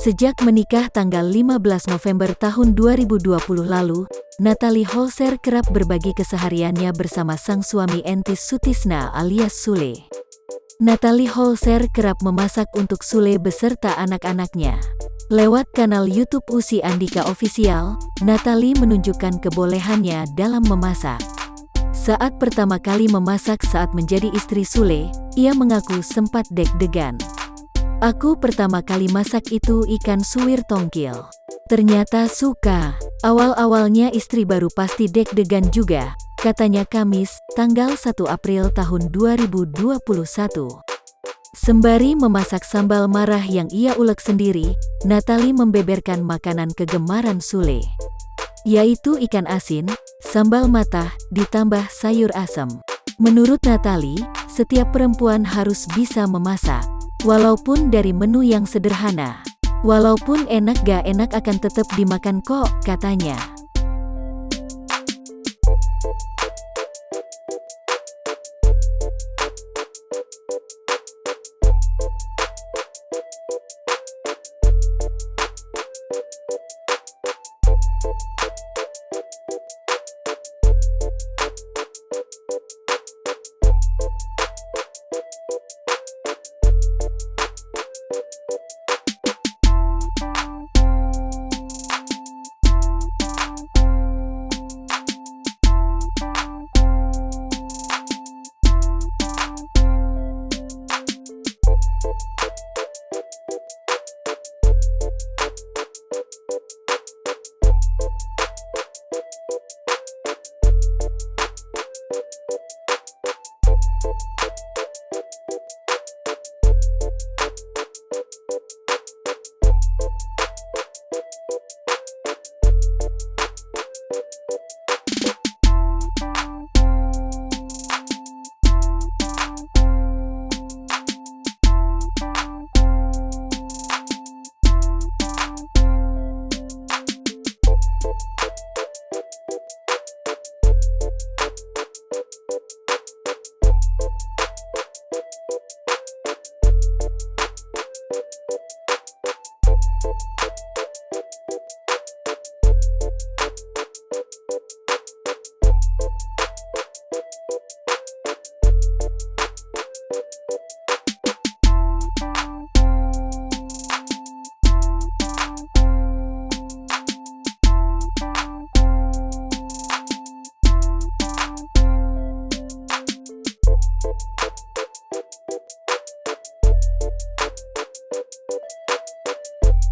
Sejak menikah tanggal 15 November tahun 2020 lalu, Natalie Holzer kerap berbagi kesehariannya bersama sang suami Entis Sutisna alias Sule. Natalie Holzer kerap memasak untuk Sule beserta anak-anaknya. Lewat kanal YouTube Usi Andika Official, Natalie menunjukkan kebolehannya dalam memasak. Saat pertama kali memasak saat menjadi istri Sule, ia mengaku sempat deg-degan. "Aku pertama kali masak itu ikan suwir tongkil. Ternyata suka. Awal-awalnya istri baru pasti deg-degan juga," katanya Kamis, tanggal 1 April tahun 2021. Sembari memasak sambal marah yang ia ulek sendiri, Natalie membeberkan makanan kegemaran Sule, yaitu ikan asin, sambal matah, ditambah sayur asem. Menurut Natalie, setiap perempuan harus bisa memasak. Walaupun dari menu yang sederhana. "Walaupun enak gak enak akan tetap dimakan kok," katanya.